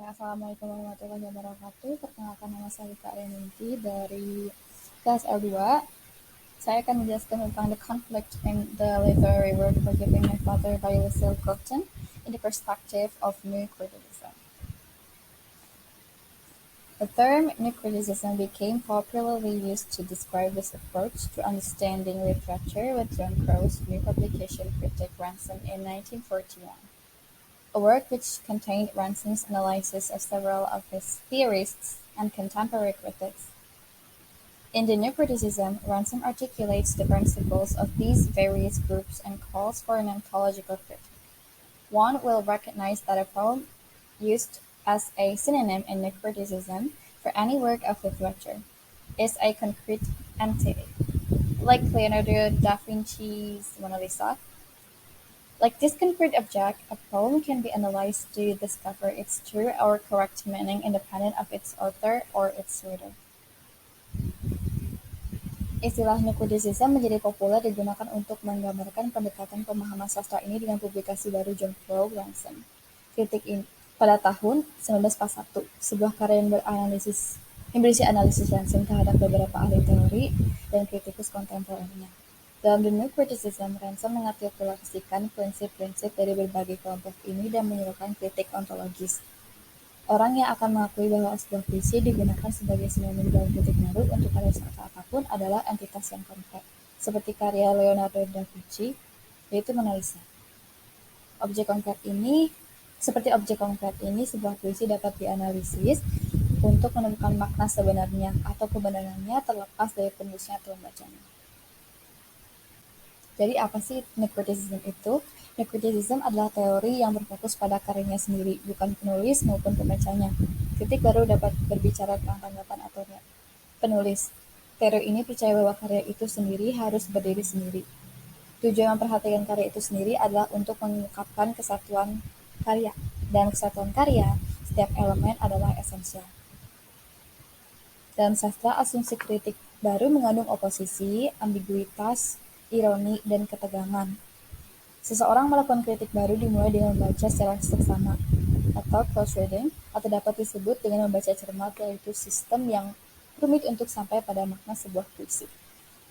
Ya, Assalamualaikum warahmatullahi wabarakatuh. Perkenalkan, nama saya Kak Reninti dari kelas L2. Saya akan menjelaskan tentang the conflict in the literary work Forgiving My Father by Lucille Clifton in the perspective of New Criticism. The term New Criticism became popularly used to describe this approach to understanding literature with John Crow's new publication Critic Ransom in 1941. A work which contained Ransom's analysis of several of his theorists and contemporary critics. In the New Criticism, Ransom articulates the principles of these various groups and calls for an ontological critique. One will recognize that a poem used as a synonym in New Criticism for any work of literature is a concrete entity, like Leonardo da Vinci's Mona Lisa. Like this concrete object, a poem can be analyzed to discover its true or correct meaning independent of its author or its reader. Istilah Nucridism menjadi populer digunakan untuk menggambarkan pendekatan pemahaman sastra ini dengan publikasi baru John Crow Ransom. Kritik ini pada tahun 1941, sebuah karya yang berisi analisis Ransom terhadap beberapa ahli teori dan kritikus kontemporer-nya. Dalam The New Criticism, Ransom mengartikulasikan prinsip-prinsip dari berbagai kelompok ini dan menyerukan kritik ontologis. Orang yang akan mengakui bahwa sebuah puisi digunakan sebagai sinonim dalam kritik baru untuk karya sastra apapun adalah entitas yang konkret, seperti karya Leonardo da Vinci, yaitu Mona Lisa. Seperti objek konkret ini, sebuah puisi dapat dianalisis untuk menemukan makna sebenarnya atau kebenarannya terlepas dari penulisnya atau pembacanya. Jadi apa sih Necroticism itu? Necroticism adalah teori yang berfokus pada karyanya sendiri, bukan penulis maupun pembacanya. Kritik baru dapat berbicara tentang tanggapan atau penulis. Teori ini percaya bahwa karya itu sendiri harus berdiri sendiri. Tujuan memperhatikan karya itu sendiri adalah untuk mengungkapkan kesatuan karya. Dan kesatuan karya, setiap elemen adalah esensial. Dalam sastra, asumsi kritik baru mengandung oposisi, ambiguitas, ironi, dan ketegangan. Seseorang melakukan kritik baru dimulai dengan membaca secara seksama, atau close reading, atau dapat disebut dengan membaca cermat, yaitu sistem yang rumit untuk sampai pada makna sebuah puisi,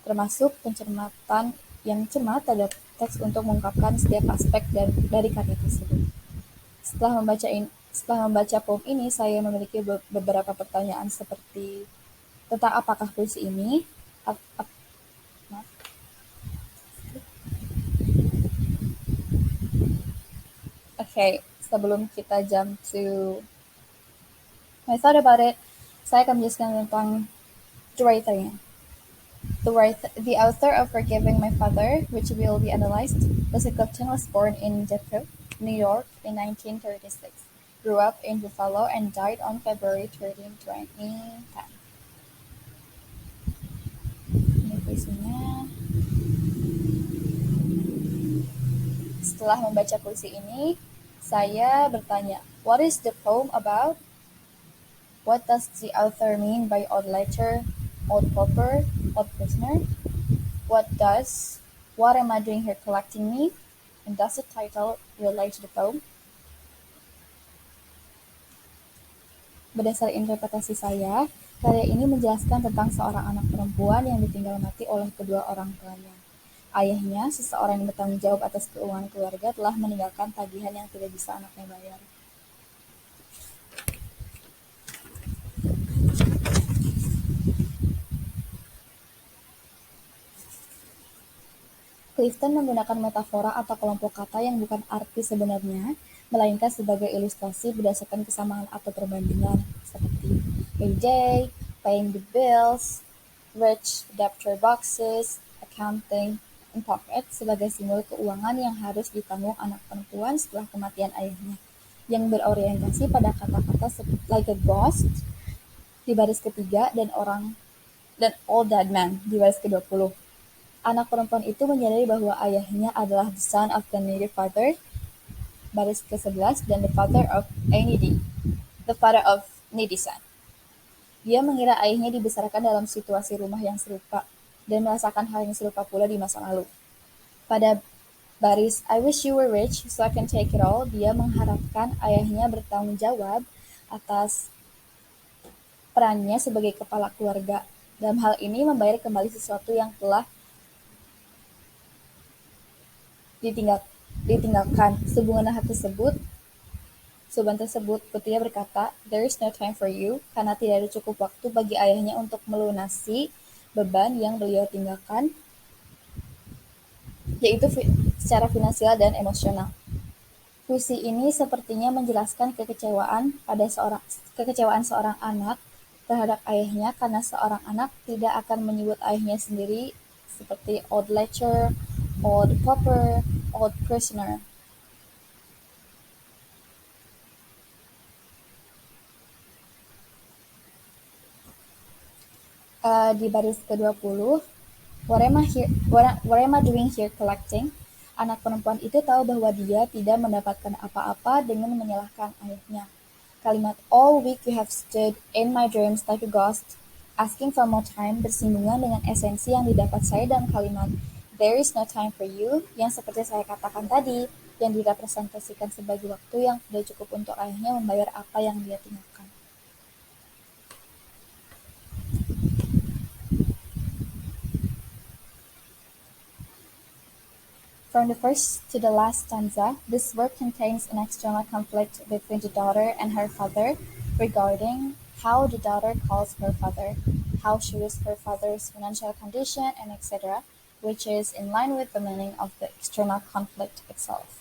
termasuk pencermatan yang cermat terhadap teks untuk mengungkapkan setiap aspek dari karya tersebut. Setelah membaca poem ini, saya memiliki beberapa pertanyaan seperti tentang apakah puisi ini sebelum kita jump to my thought about it, saya akan menjelaskan tentang the writernya. The author of Forgiving My Father, which will be analyzed, Lucille Clifton was born in Depot, New York in 1936, grew up in Buffalo, and died on February 13, 2010. Ini puisinya. Setelah membaca puisi ini, saya bertanya, what is the poem about? What does the author mean by old letter, old pauper, old prisoner? What am I doing here collecting me? And does the title relate to the poem? Berdasar interpretasi saya, karya ini menjelaskan tentang seorang anak perempuan yang ditinggal mati oleh kedua orang tuanya. Ayahnya, seseorang yang bertanggung jawab atas keuangan keluarga, telah meninggalkan tagihan yang tidak bisa anaknya bayar. Clifton menggunakan metafora atau kelompok kata yang bukan arti sebenarnya, melainkan sebagai ilustrasi berdasarkan kesamaan atau perbandingan, seperti payday, paying the bills, rich, debtor boxes, accounting, and pocket sebagai simbol keuangan yang harus ditanggung anak perempuan setelah kematian ayahnya, yang berorientasi pada kata-kata like a ghost di baris ketiga dan all dead man di baris ke-20. Anak perempuan itu menyadari bahwa ayahnya adalah the son of the needy father, baris ke-11, dan the father of needy son. Dia mengira ayahnya dibesarkan dalam situasi rumah yang serupa, dan merasakan hal yang serupa pula di masa lalu. Pada baris I wish you were rich so I can take it all, dia mengharapkan ayahnya bertanggung jawab atas perannya sebagai kepala keluarga. Dalam hal ini membayar kembali sesuatu yang telah ditinggal, ditinggalkan. Sehubungan tersebut, putrinya berkata, "There is no time for you," karena tidak ada cukup waktu bagi ayahnya untuk melunasi beban yang beliau tinggalkan, yaitu secara finansial dan emosional. Puisi ini sepertinya menjelaskan kekecewaan seorang anak terhadap ayahnya karena seorang anak tidak akan menyebut ayahnya sendiri seperti old lecher, old pauper, old prisoner. Di baris ke-20, what am I doing here collecting? Anak perempuan itu tahu bahwa dia tidak mendapatkan apa-apa dengan menyalahkan ayahnya. Kalimat "all week you have stood in my dreams like a ghost, asking for more time" bersinggungan dengan esensi yang didapat saya dalam kalimat "there is no time for you" yang seperti saya katakan tadi, yang direpresentasikan sebagai waktu yang tidak cukup untuk ayahnya membayar apa yang dia tinggalkan. From the first to the last stanza, this work contains an external conflict between the daughter and her father regarding how the daughter calls her father, how she views her father's financial condition, and etc., which is in line with the meaning of the external conflict itself.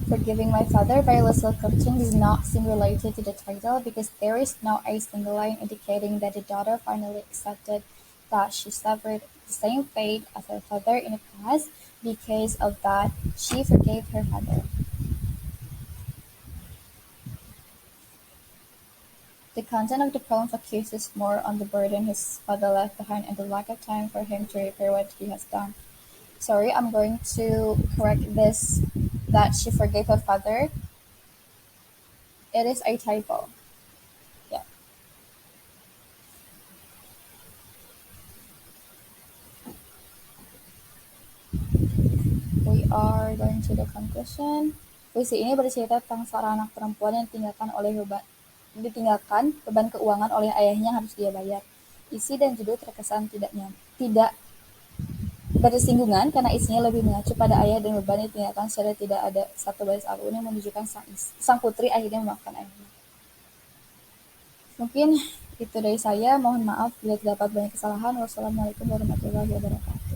Forgiving my father by Lucille Clifton does not seem related to the title because there is no a single line indicating that the daughter finally accepted that she suffered the same fate as her father in the past. Because of that, she forgave her father. The content of the poem focuses more on the burden his father left behind and the lack of time for him to repair what he has done. Sorry, I'm going to correct this, that she forgave her father. It is a typo. Yeah. We are going to the conclusion. Puisi ini bercerita tentang seorang anak perempuan yang ditinggalkan beban keuangan oleh ayahnya harus dia bayar. Isi dan judul terkesan tidak bersinggungan karena isinya lebih mengacu pada ayah dan beban yang ditinggalkan secara tidak ada satu baris apapun yang menunjukkan sang putri akhirnya memaafkan ayahnya. Mungkin itu dari saya. Mohon maaf bila terdapat banyak kesalahan. Wassalamualaikum warahmatullahi wabarakatuh.